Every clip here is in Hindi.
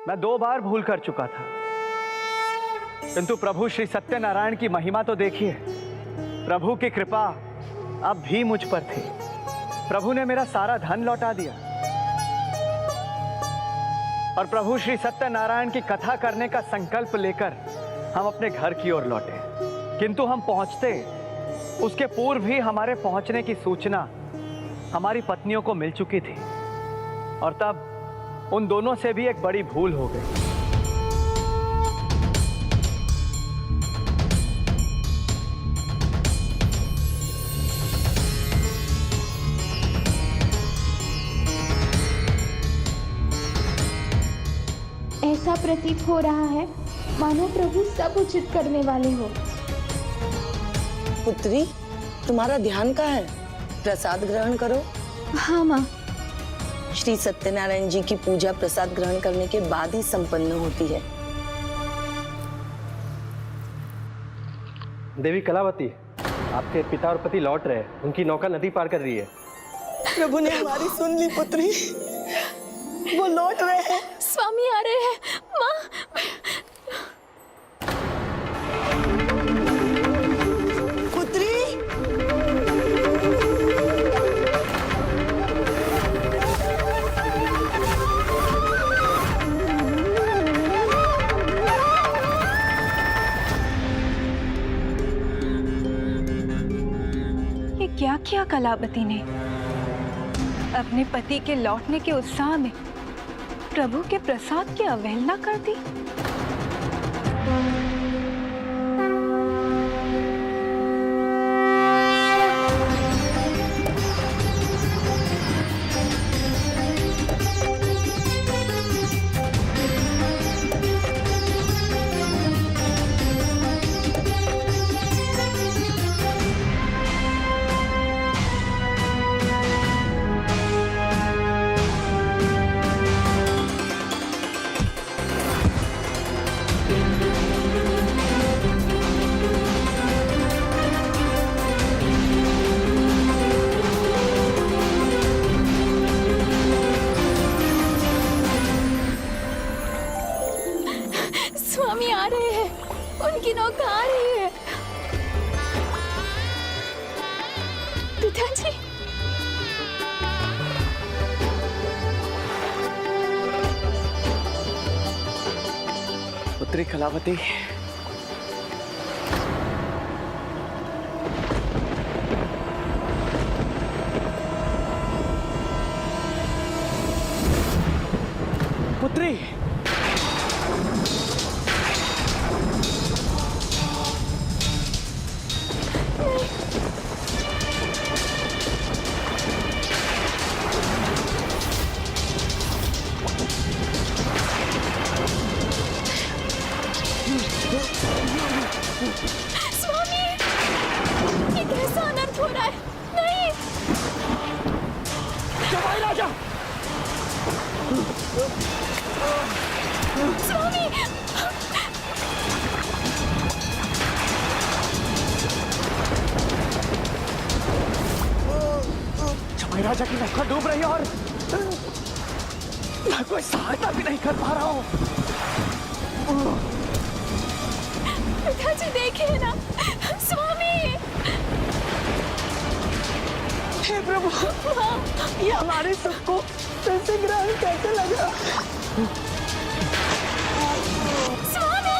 मैं 2 बार भूल कर चुका था, किंतु प्रभु श्री सत्यनारायण की महिमा तो देखिए। प्रभु की कृपा अब भी मुझ पर थी। प्रभु ने मेरा सारा धन लौटा दिया और प्रभु श्री सत्यनारायण की कथा करने का संकल्प लेकर हम अपने घर की ओर लौटे। किंतु हम पहुंचते उसके पूर्व ही हमारे पहुंचने की सूचना हमारी पत्नियों को मिल चुकी थी और तब उन दोनों से भी एक बड़ी भूल हो गई। ऐसा प्रतीत हो रहा है मानो प्रभु सब उचित करने वाले हो। पुत्री, तुम्हारा ध्यान कहाँ है? प्रसाद ग्रहण करो। हाँ माँ। श्री सत्यनारायण जी की पूजा प्रसाद ग्रहण करने के बाद ही संपन्न होती है। देवी कलावती, आपके पिता और पति लौट रहे हैं। उनकी नौका नदी पार कर रही है। प्रभु ने हमारी सुन ली पुत्री, वो लौट रहे हैं। स्वामी आ रहे हैं। माँ, पुत्री, ये क्या किया कलावती ने? अपने पति के लौटने के उत्साह में प्रभु के प्रसाद की अवहेलना कर दी। स्वामी आ रहे हैं। उनकी नौका आ रही है। पिताजी, पुत्री कलावती, पुत्री, स्वामी, ये कैसा अनर्थ हो रहा है? नहीं, जमाई राजा, स्वामी, जमाई राजा की नौका डूब रही है और मैं कोई सहायता भी नहीं कर पा रहा हूँ। पिताजी देखिए ना। स्वामी, हे प्रभु, ये हमारे सबको कैसे ग्रहण कैसे लगा? स्वामी,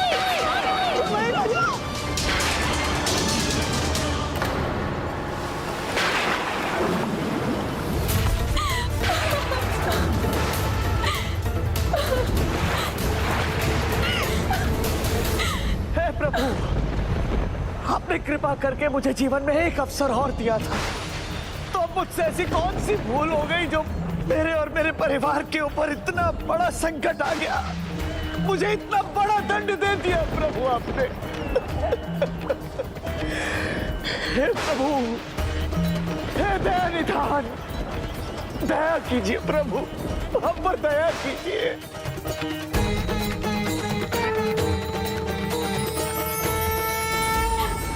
हे प्रभु, आपने कृपा करके मुझे जीवन में एक अवसर और दिया था, तो अब मुझसे ऐसी कौन सी भूल हो गई जो मेरे और मेरे परिवार के ऊपर इतना बड़ा संकट आ गया? मुझे इतना बड़ा दंड दे दिया प्रभु आपने। हे प्रभु, हे दया निधान, दया कीजिए प्रभु, हम पर दया कीजिए।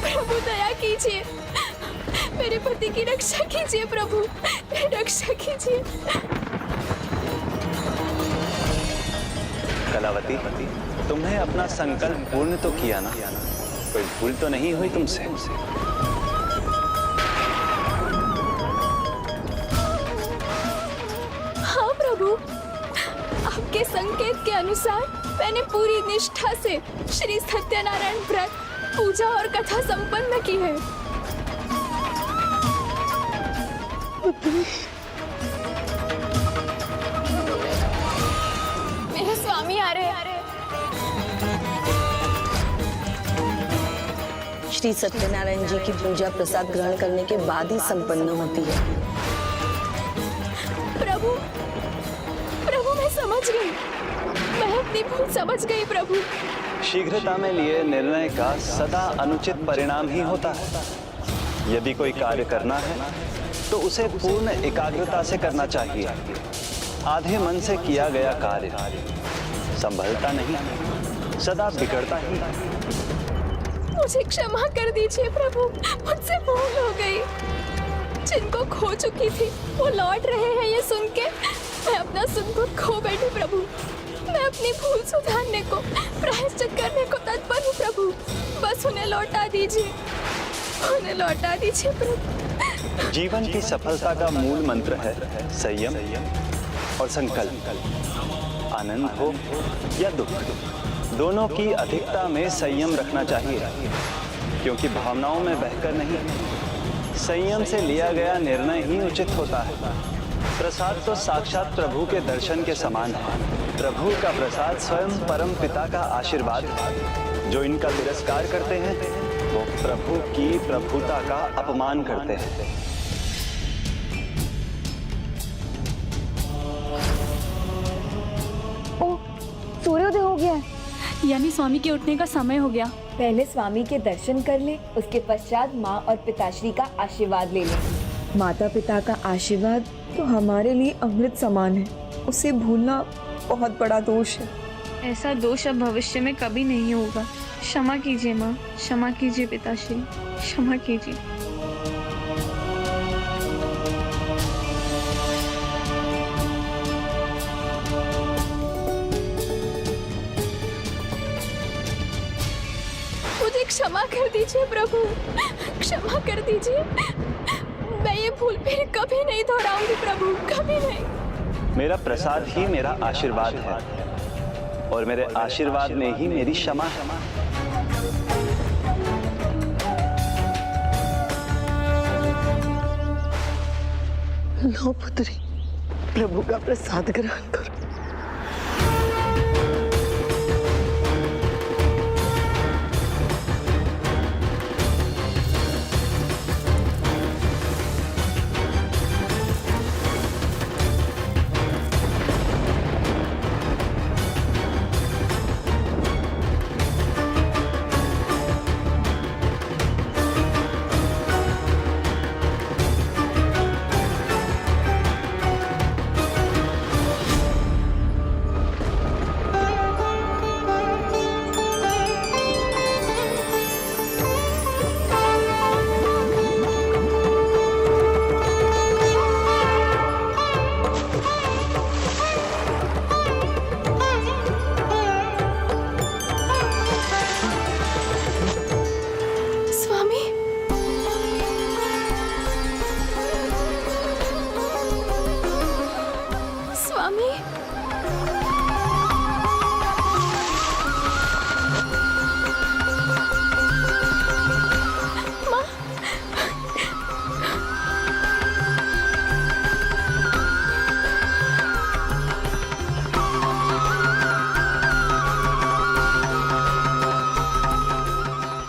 प्रभु दया कीजिए। मेरे पति की रक्षा कीजिए प्रभु, रक्षा कीजिए। कलावती, तुम्हें अपना संकल्प पूर्ण तो किया ना? कोई भूल तो नहीं हुई तुमसे? हाँ प्रभु, आपके संकेत के अनुसार मैंने पूरी निष्ठा से श्री सत्यनारायण व्रत, पूजा और कथा संपन्न की है। मेरे स्वामी आ रहे हैं। श्री सत्यनारायण जी की पूजा प्रसाद ग्रहण करने के बाद ही संपन्न होती है। प्रभु, प्रभु मैं समझ गई, मैं अपनी भूल समझ गई प्रभु। शीघ्रता में लिए निर्णय का सदा अनुचित परिणाम ही होता है। यदि कोई कार्य करना है तो उसे पूर्ण एकाग्रता से करना चाहिए। आधे मन से किया गया कार्य संभलता नहीं, सदा बिगड़ता ही। मुझे क्षमा कर दीजिए प्रभु, मुझसे भूल हो गई। जिनको खो चुकी थी वो लौट रहे हैं, ये सुन के मैं अपना सुख खो बैठी प्रभु। मैं अपनी भूल सुधारने को, प्रायश्चित करने को तत्पर हूँ प्रभु। बस उन्हें लौटा दीजिए, उन्हें लौटा दीजिए प्रभु। जीवन की सफलता का मूल मंत्र है संयम और संकल्प। आनंद हो या दुख, दोनों की अधिकता में संयम रखना चाहिए, क्योंकि भावनाओं में बहकर नहीं, संयम से लिया गया निर्णय ही उचित होता है। प्रसाद तो साक्षात प्रभु के दर्शन के समान है। प्रभु का प्रसाद स्वयं परम पिता का आशीर्वाद है। जो इनका तिरस्कार करते हैं वो प्रभु की प्रभुता का अपमान करते हैं। ओह, सूर्योदय हो गया है, यानी स्वामी के उठने का समय हो गया। पहले स्वामी के दर्शन कर ले, उसके पश्चात माँ और पिताश्री का आशीर्वाद ले ले। माता पिता का आशीर्वाद तो हमारे लिए अमृत समान है, उसे भूलना बहुत बड़ा दोष है। ऐसा दोष अब भविष्य में कभी नहीं होगा। क्षमा कीजिए माँ, क्षमा कीजिए पिताश्री, क्षमा कीजिए। मुझे क्षमा कर दीजिए प्रभु, क्षमा कर दीजिए। मैं ये भूल फिर कभी नहीं दोहराऊंगी प्रभु, कभी नहीं। मेरा प्रसाद ही मेरा आशीर्वाद है और मेरे आशीर्वाद में ही मेरी क्षमा है। लो पुत्री, प्रभु का प्रसाद ग्रहण करो।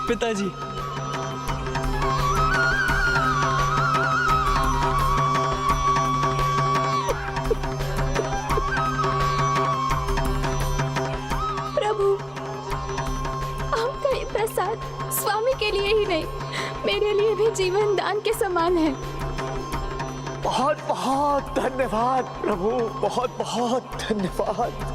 पिताजी, प्रभु, आपका ये प्रसाद स्वामी के लिए ही नहीं, मेरे लिए भी जीवन दान के समान है। बहुत बहुत धन्यवाद प्रभु, बहुत बहुत धन्यवाद।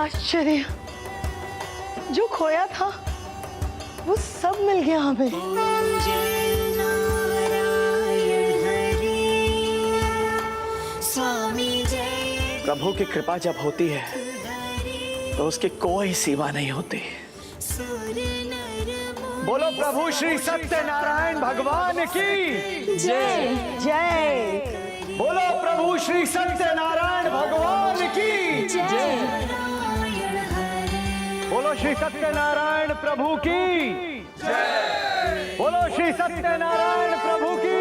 आश्चर्य, जो खोया था वो सब मिल गया हमें। प्रभु की कृपा जब होती है तो उसकी कोई सीमा नहीं होती। बोलो प्रभु श्री सत्यनारायण भगवान की जय जय। बोलो प्रभु श्री सत्यनारायण भगवान की जय। बोलो श्री सत्यनारायण प्रभु की बोलो श्री सत्यनारायण प्रभु की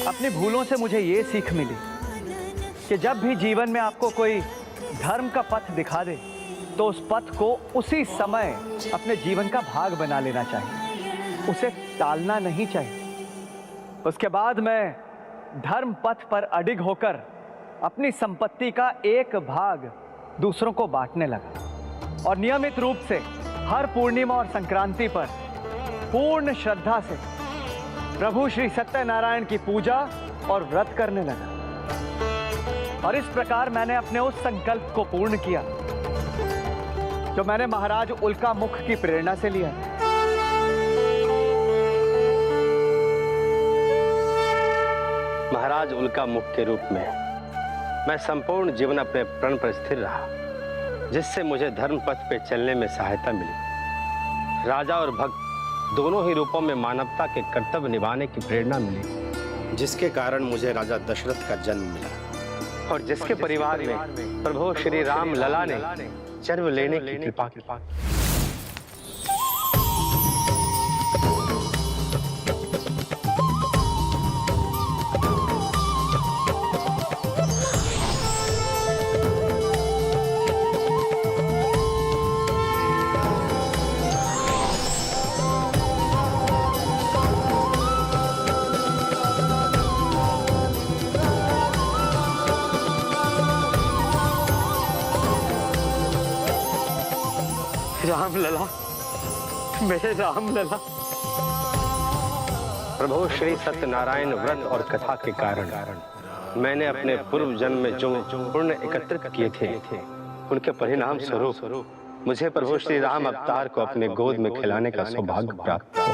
अपनी भूलों से मुझे ये सीख मिली कि जब भी जीवन में आपको कोई धर्म का पथ दिखा दे तो उस पथ को उसी समय अपने जीवन का भाग बना लेना चाहिए, उसे टालना नहीं चाहिए। उसके बाद मैं धर्म पथ पर अडिग होकर अपनी संपत्ति का एक भाग दूसरों को बांटने लगा और नियमित रूप से हर पूर्णिमा और संक्रांति पर पूर्ण श्रद्धा से प्रभु श्री सत्यनारायण की पूजा और व्रत करने लगा। और इस प्रकार मैंने अपने उस संकल्प को पूर्ण किया जो मैंने महाराज उल्का मुख की प्रेरणा से लिया। महाराज उल्का मुख के रूप में मैं संपूर्ण जीवन अपने प्रण पर स्थिर रहा, जिससे मुझे धर्म पथ पे चलने में सहायता मिली। राजा और भक्त दोनों ही रूपों में मानवता के कर्तव्य निभाने की प्रेरणा मिली, जिसके कारण मुझे राजा दशरथ का जन्म मिला और जिसके परिवार में प्रभु श्री राम लला ने जन्म लेने की कृपा की। राम लला, मेरे राम लला। प्रभु श्री सत्यनारायण व्रत और कथा के कारण मैंने अपने पूर्व जन्म में जो पुण्य एकत्रित किए थे उनके परिणाम स्वरूप मुझे प्रभु श्री राम अवतार को अपने गोद में खिलाने का सौभाग्य प्राप्त हुआ।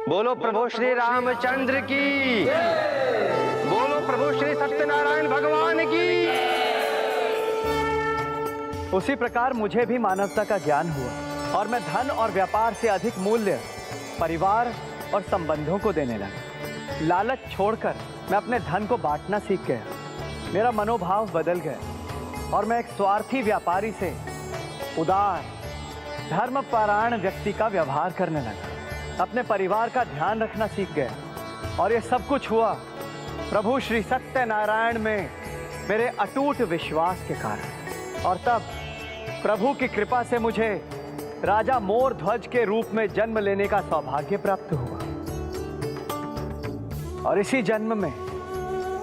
बोलो प्रभु श्री रामचंद्र की, बोलो प्रभु श्री सत्यनारायण भगवान की। उसी प्रकार मुझे भी मानवता का ज्ञान हुआ और मैं धन और व्यापार से अधिक मूल्य परिवार और संबंधों को देने लगा। लालच छोड़कर मैं अपने धन को बांटना सीख गया। मेरा मनोभाव बदल गया और मैं एक स्वार्थी व्यापारी से उदार धर्मपरायण व्यक्ति का व्यवहार करने लगा। अपने परिवार का ध्यान रखना सीख गया और ये सब कुछ हुआ प्रभु श्री सत्यनारायण में मेरे अटूट विश्वास के कारण। और तब प्रभु की कृपा से मुझे राजा मोर ध्वज के रूप में जन्म लेने का सौभाग्य प्राप्त हुआ और इसी जन्म में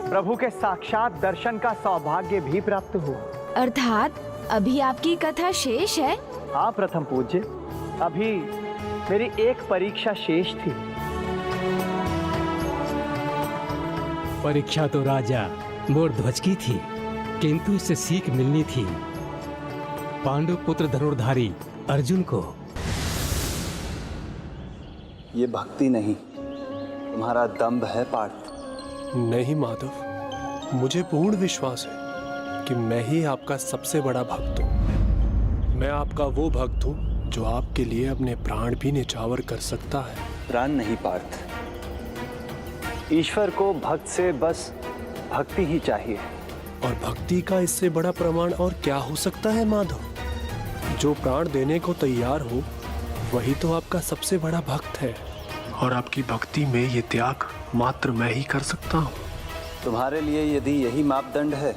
प्रभु के साक्षात दर्शन का सौभाग्य भी प्राप्त हुआ। अर्थात अभी आपकी कथा शेष है? हाँ प्रथम पूज्य, अभी मेरी एक परीक्षा शेष थी। परीक्षा तो राजा मोर ध्वज की थी, किंतु इससे सीख मिलनी थी पांडु पुत्र धनुर्धारी अर्जुन को। ये भक्ति नहीं, तुम्हारा दंभ है पार्थ। नहीं माधव, मुझे पूर्ण विश्वास है कि मैं ही आपका सबसे बड़ा भक्त हूँ। मैं आपका वो भक्त हूँ जो आपके लिए अपने प्राण भी न्यौछावर कर सकता है। प्राण नहीं पार्थ, ईश्वर को भक्त से बस भक्ति ही चाहिए। और भक्ति का इससे बड़ा प्रमाण और क्या हो सकता है माधव? जो प्राण देने को तैयार हो वही तो आपका सबसे बड़ा भक्त है। और आपकी भक्ति में ये त्याग मात्र मैं ही कर सकता हूँ। तुम्हारे लिए यदि यही मापदंड है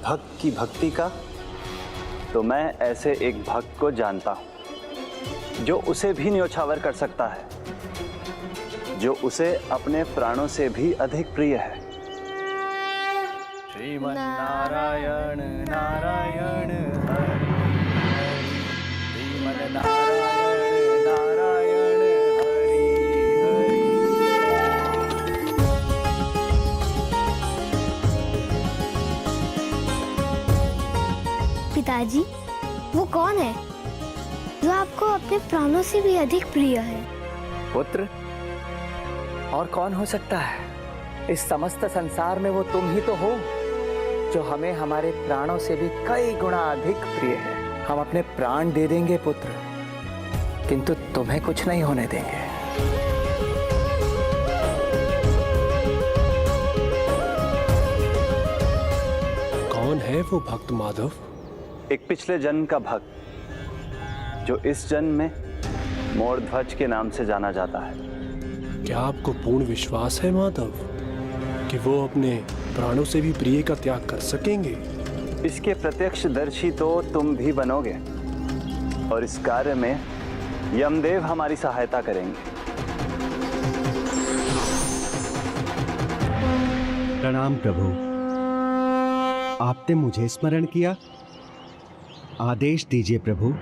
भक्त की भक्ति का, तो मैं ऐसे एक भक्त को जानता हूँ जो उसे भी न्यौछावर कर सकता है, जो उसे अपने प्राणों से भी अधिक प्रिय है। श्रीमन्नारायण नारायण आपको अपने प्राणों से भी अधिक प्रिय है। पुत्र, और कौन हो सकता है? इस समस्त संसार में वो तुम ही तो हो जो हमें हमारे प्राणों से भी कई गुना अधिक प्रिय है। हम अपने प्राण दे देंगे पुत्र, किंतु तुम्हें कुछ नहीं होने देंगे। कौन है वो भक्त माधव? एक पिछले जन्म का भक्त जो इस जन्म में मोरध्वज के नाम से जाना जाता है। क्या आपको पूर्ण विश्वास है माधव कि वो अपने प्राणों से भी प्रिय का त्याग कर सकेंगे? इसके प्रत्यक्षदर्शी तो तुम भी बनोगे और इस कार्य में यमदेव हमारी सहायता करेंगे। प्रणाम प्रभु, आपने मुझे स्मरण किया। आदेश दीजिए प्रभु।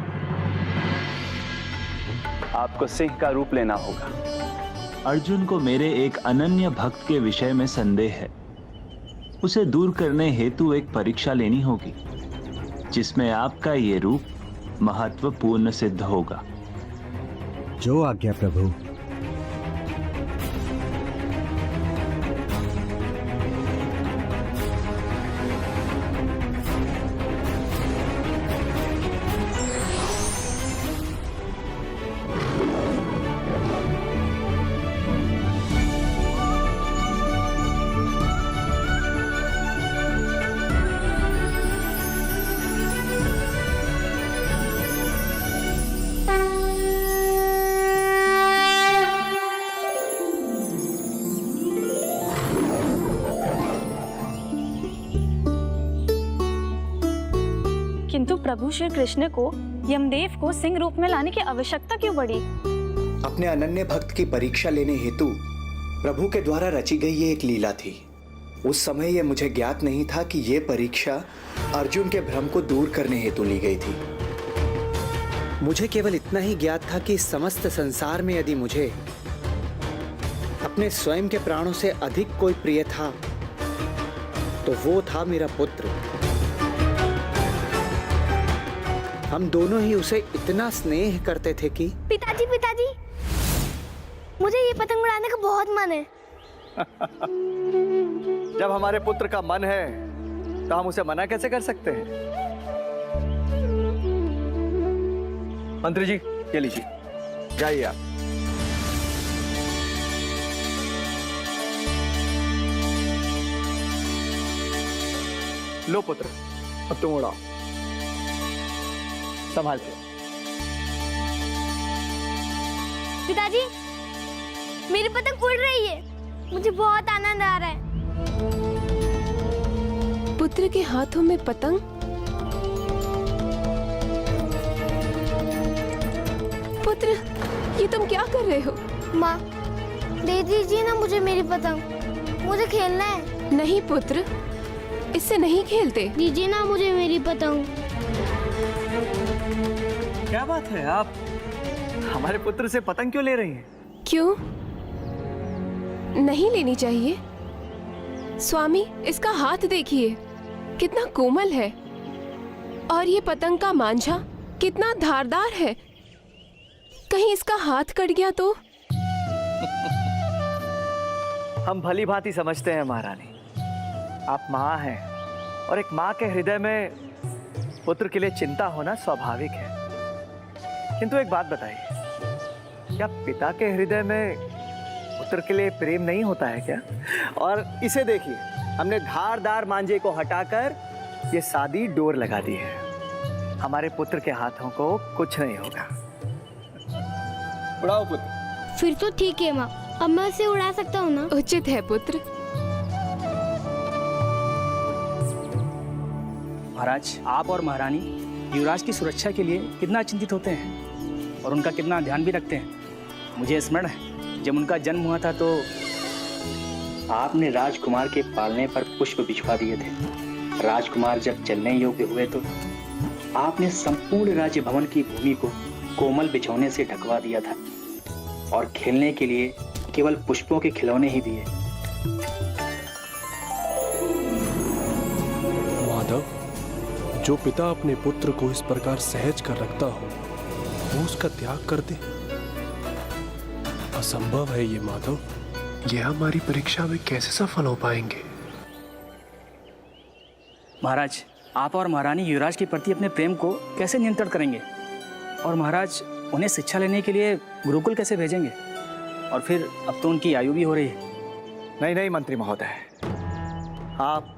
आपको सिंह का रूप लेना होगा। अर्जुन को मेरे एक अनन्य भक्त के विषय में संदेह है। उसे दूर करने हेतु एक परीक्षा लेनी होगी जिसमें आपका ये रूप महत्वपूर्ण सिद्ध होगा। जो आज्ञा प्रभु। किंतु प्रभु श्री कृष्ण को यमदेव को सिंह रूप में लाने की आवश्यकता क्यों पड़ी? अपने अनन्य भक्त की परीक्षा लेने हेतु प्रभु के द्वारा रची गई ये एक लीला थी। उस समय ये मुझे ज्ञात नहीं था कि ये परीक्षा अर्जुन के भ्रम को दूर करने हेतु ली गई थी। मुझे केवल इतना ही ज्ञात था कि समस्त संसार में यदि मुझे अपने स्वयं के प्राणों से अधिक कोई प्रिय था तो वो था मेरा पुत्र। हम दोनों ही उसे इतना स्नेह करते थे कि पिताजी, मुझे ये पतंग उड़ाने का बहुत मन है। जब हमारे पुत्र का मन है तो हम उसे मना कैसे कर सकते हैं? मंत्री जी, ये लीजिए, जाइए आप। लो पुत्र, अब तुम उड़ाओ, संभाल के। पिताजी, मेरी पतंग उड़ रही है, मुझे बहुत आनंद आ रहा है। पुत्र के हाथों में पतंग? पुत्र, ये तुम क्या कर रहे हो? माँ, दे दीजिए ना मुझे मेरी पतंग, मुझे खेलना है। नहीं पुत्र, इससे नहीं खेलते। दीजिए ना मुझे मेरी पतंग। क्या बात है, आप हमारे पुत्र से पतंग क्यों ले रही हैं? क्यों नहीं लेनी चाहिए? स्वामी, इसका हाथ देखिए, कितना कोमल है, और ये पतंग का मांझा कितना धारदार है। कहीं इसका हाथ कट गया तो? हम भली भांति समझते हैं महारानी, आप माँ हैं और एक माँ के हृदय में पुत्र के लिए चिंता होना स्वाभाविक है। किंतु एक बात बताइए, क्या पिता के हृदय में पुत्र के लिए प्रेम नहीं होता है क्या? और इसे देखिए, हमने धारदार मांझे को हटाकर ये सादी डोर लगा दी है। हमारे पुत्र के हाथों को कुछ नहीं होगा। उड़ाओ पुत्र। फिर तो ठीक है माँ, अब मैं उसे उड़ा सकता हूँ ना? उचित है पुत्र। महाराज, आप और महारानी युवराज की सुरक्षा के लिए कितना चिंतित होते हैं और उनका कितना ध्यान भी रखते हैं। मुझे स्मरण है, जब उनका जन्म हुआ था तो आपने राजकुमार के पालने पर पुष्प बिछवा दिए थे। राजकुमार जब चलने योग्य हुए तो आपने संपूर्ण राज्य भवन की भूमि को कोमल बिछौने से ढकवा दिया था और खेलने के लिए केवल पुष्पों के खिलौने ही दिए। माधव, जो पिता अपने पुत्र को इस प्रकार सहज कर रखता हो, वो उसका त्याग कर दे? असंभव है ये माधव। ये हमारी परीक्षा में कैसे सफल हो पाएंगे? महाराज, आप और महारानी युवराज के प्रति अपने प्रेम को कैसे नियंत्रण करेंगे? और महाराज, उन्हें शिक्षा लेने के लिए गुरुकुल कैसे भेजेंगे? और फिर अब तो उनकी आयु भी हो रही है। नहीं नहीं मंत्री महोदय, आप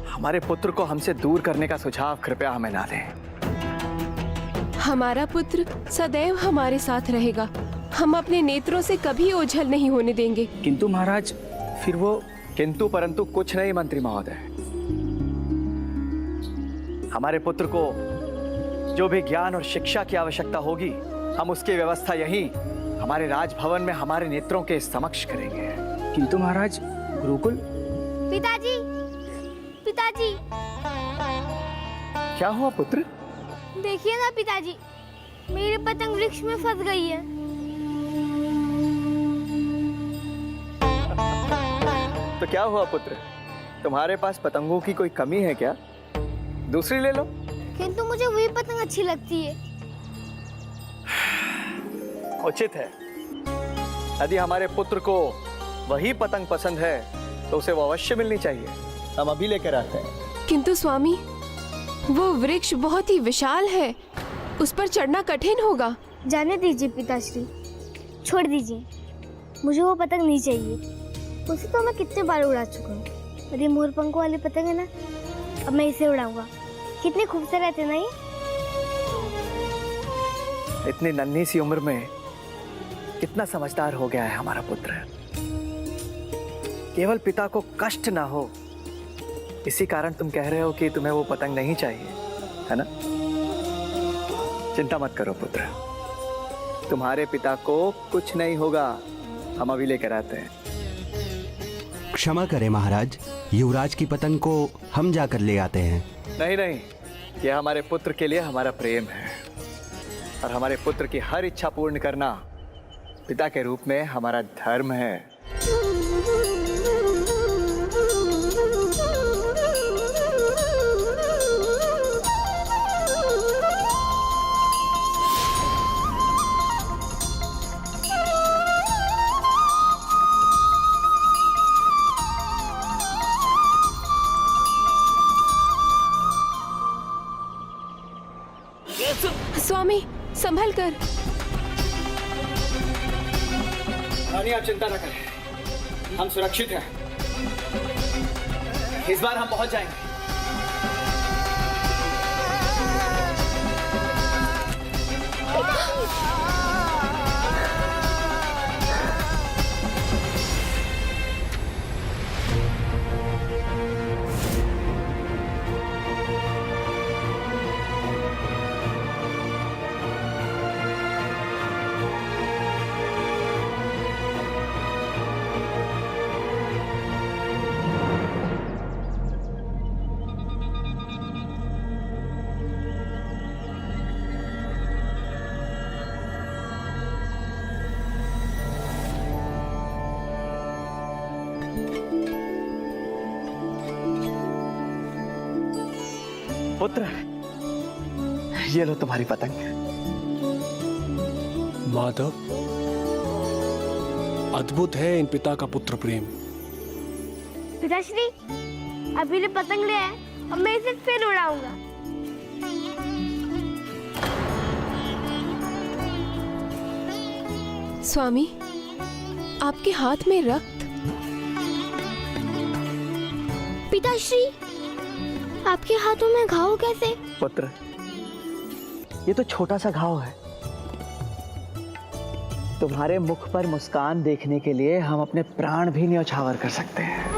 हमारे पुत्र को हमसे दूर करने का सुझाव कृपया हमें ना दें। हमारा पुत्र सदैव हमारे साथ रहेगा। हम अपने नेत्रों से कभी ओझल नहीं होने देंगे। किंतु महाराज, फिर वो किंतु परंतु कुछ नहीं मंत्री महोदय। हमारे पुत्र को जो भी ज्ञान और शिक्षा की आवश्यकता होगी, हम उसकी व्यवस्था यहीं हमारे राजभवन में हमारे नेत्रों के समक्ष करेंगे। किंतु महाराज, गुरुकुल? पिताजी, पिताजी। क्या हुआ पुत्र? देखिए ना पिताजी, मेरी पतंग वृक्ष में फंस गई है। तो क्या हुआ पुत्र? तुम्हारे पास पतंगों की कोई कमी है क्या? दूसरी ले लो। किंतु मुझे वही पतंग अच्छी लगती है। उचित है। यदि हमारे पुत्र को वही पतंग पसंद है तो उसे वो अवश्य मिलनी चाहिए। हम अभी लेकर आते हैं। किंतु स्वामी, वो वृक्ष बहुत ही विशाल है, उस पर चढ़ना कठिन होगा। जाने दीजिए पिताश्री, छोड़ दीजिए। मुझे वो पतंग नहीं चाहिए। उसे तो मैं कितने बार उड़ा चुका हूँ। और ये मोर पंखों वाली पतंग है ना, अब मैं इसे उड़ाऊंगा। कितने खूबसूरत है ना ये। इतनी नन्ही सी उम्र में कितना समझदार हो गया है हमारा पुत्र। केवल पिता को कष्ट ना हो, इसी कारण तुम कह रहे हो कि तुम्हें वो पतंग नहीं चाहिए, है ना? चिंता मत करो पुत्र, तुम्हारे पिता को कुछ नहीं होगा। हम अभी लेकर आते हैं। क्षमा करें महाराज, युवराज की पतंग को हम जाकर ले आते हैं। नहीं नहीं, ये हमारे पुत्र के लिए हमारा प्रेम है, और हमारे पुत्र की हर इच्छा पूर्ण करना पिता के रूप में हमारा धर्म है। स्वामी, संभल कर। रानी, आप चिंता न करें, हम सुरक्षित हैं। इस बार हम पहुंच जाएंगे। पुत्र, ये लो तुम्हारी पतंग। माधव, अद्भुत है इन पिता का पुत्र प्रेम। पिताश्री, अभी ने पतंग ले आए, अब मैं इसे फिर उड़ाऊंगा। स्वामी, आपके हाथ में रक्त। पिताश्री, आपके हाथों में घाव कैसे? पुत्र, ये तो छोटा सा घाव है। तुम्हारे मुख पर मुस्कान देखने के लिए हम अपने प्राण भी न्यौछावर कर सकते हैं।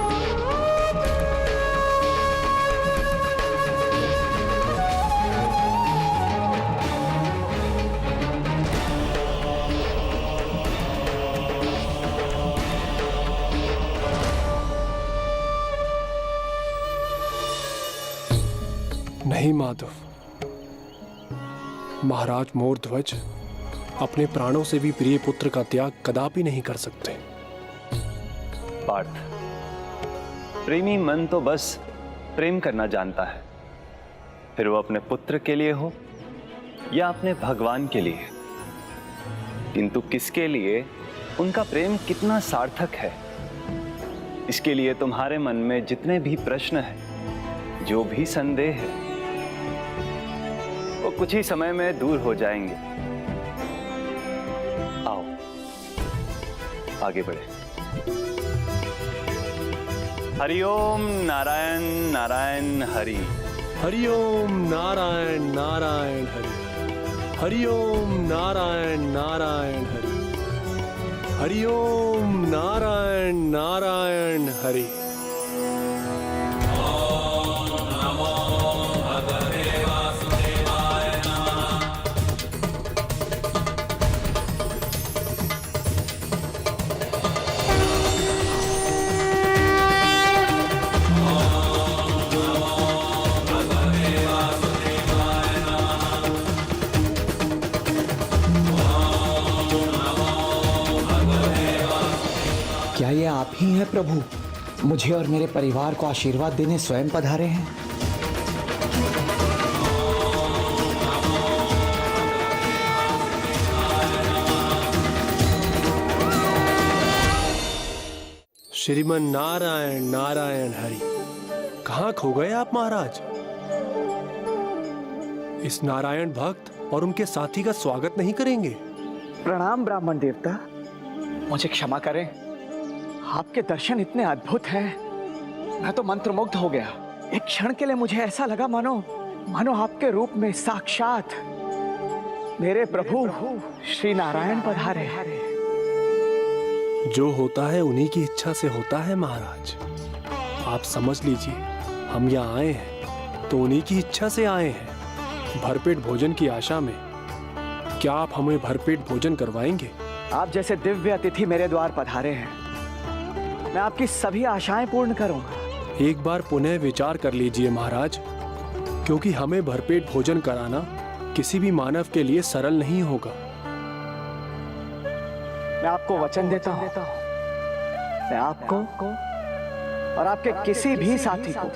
नहीं माधव, महाराज मोरध्वज अपने प्राणों से भी प्रिय पुत्र का त्याग कदापि नहीं कर सकते। पार्थ, प्रेमी मन तो बस प्रेम करना जानता है, फिर वो अपने पुत्र के लिए हो या अपने भगवान के लिए, किंतु किसके लिए, उनका प्रेम कितना सार्थक है, इसके लिए तुम्हारे मन में जितने भी प्रश्न हैं, जो भी संदेह है, वो कुछ ही समय में दूर हो जाएंगे। आओ आगे बढ़े। हरिओम नारायण नारायण हरि। हरिओम नारायण नारायण हरि। हरिओम नारायण नारायण हरि। हरिओम नारायण नारायण हरि। क्या ये आप ही हैं प्रभु? मुझे और मेरे परिवार को आशीर्वाद देने स्वयं पधारे हैं। श्रीमन नारायण नारायण हरि। कहाँ खो गए आप महाराज? इस नारायण भक्त और उनके साथी का स्वागत नहीं करेंगे? प्रणाम ब्राह्मण देवता, मुझे क्षमा करें। आपके दर्शन इतने अद्भुत हैं, मैं तो मंत्रमुग्ध हो गया। एक क्षण के लिए मुझे ऐसा लगा मानो आपके रूप में साक्षात मेरे प्रभु श्री नारायण पधारे। जो होता है उन्हीं की इच्छा से होता है महाराज। आप समझ लीजिए, हम यहाँ आए हैं तो उन्हीं की इच्छा से आए हैं, भरपेट भोजन की आशा में। क्या आप हमें भरपेट भोजन करवाएंगे? आप जैसे दिव्य अतिथि मेरे द्वार पधारे हैं, मैं आपकी सभी आशाएं पूर्ण करूंगा। एक बार पुनः विचार कर लीजिए महाराज, क्योंकि हमें भरपेट भोजन कराना किसी भी मानव के लिए सरल नहीं होगा। मैं आपको वचन देता हूं, मैं आपको और आपके किसी भी साथी को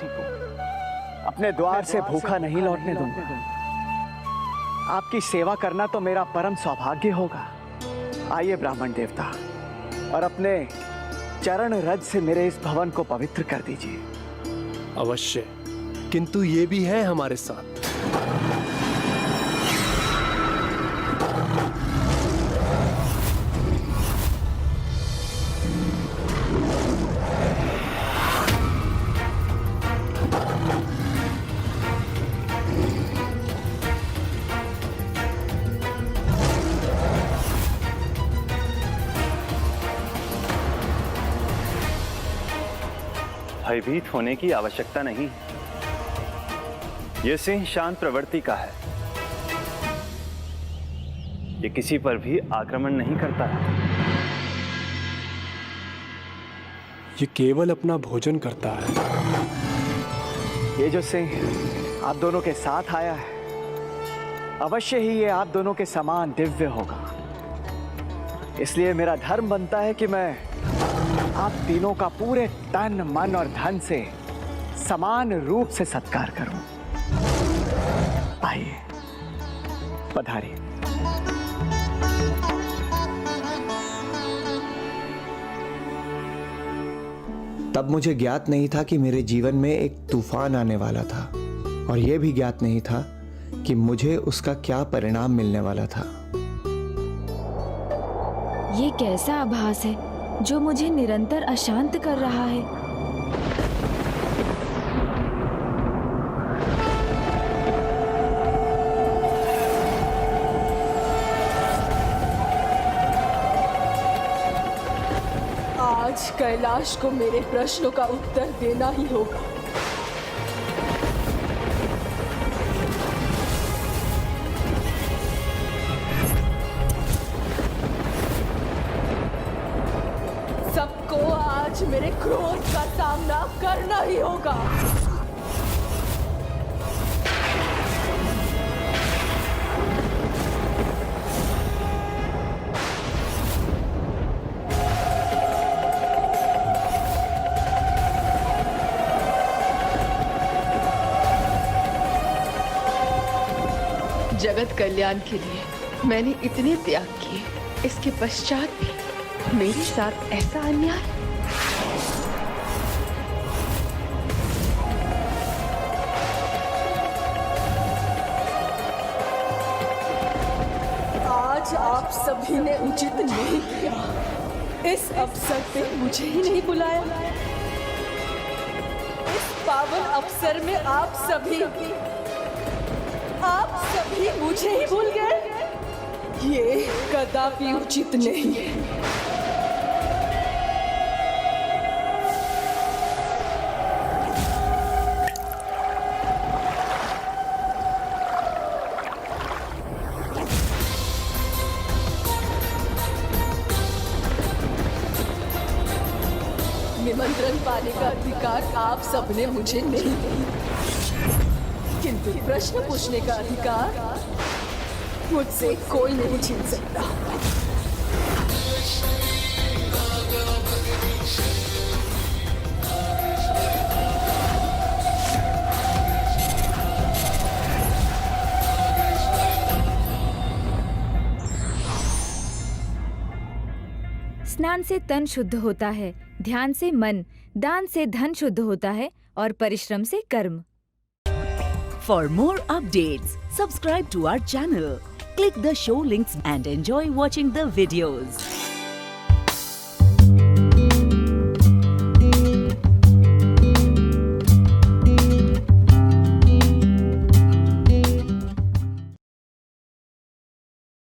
अपने द्वार से भूखा नहीं लौटने दूंगा। आपकी सेवा करना तो मेरा परम सौभाग्य होगा। आइए ब्राह्मण देवता, और अपने चरण रज से मेरे इस भवन को पवित्र कर दीजिए। अवश्य, किंतु ये भी है हमारे साथ। भयभीत होने की आवश्यकता नहीं। यह सिंह शांत प्रवृत्ति का है, ये किसी पर भी आक्रमण नहीं करता है। ये केवल अपना भोजन करता है। ये जो सिंह आप दोनों के साथ आया है, अवश्य ही ये आप दोनों के समान दिव्य होगा। इसलिए मेरा धर्म बनता है कि मैं आप तीनों का पूरे तन मन और धन से समान रूप से सत्कार करूं। आइए पधारिए। तब मुझे ज्ञात नहीं था कि मेरे जीवन में एक तूफान आने वाला था, और यह भी ज्ञात नहीं था कि मुझे उसका क्या परिणाम मिलने वाला था। ये कैसा आभास है जो मुझे निरंतर अशांत कर रहा है? आज कैलाश को मेरे प्रश्नों का उत्तर देना ही होगा। सबको आज मेरे क्रोध का सामना करना ही होगा। जगत कल्याण के लिए मैंने इतने त्याग किए, इसके पश्चात भी मेरे साथ ऐसा अन्याय। आज आप सभी ने उचित नहीं किया। इस अवसर पे मुझे ही नहीं बुलाया। इस पावन अवसर में आप सभी मुझे ही भूल गए। ये कदापि उचित नहीं है। निमंत्रण पाने का अधिकार आप सबने मुझे नहीं दिया, किंतु प्रश्न पूछने का अधिकार मुझसे कोई नहीं छीन सकता। स्नान से तन शुद्ध होता है, ध्यान से मन, दान से धन शुद्ध होता है और परिश्रम से कर्म। For more updates, subscribe to our channel, click the show links and enjoy watching the videos.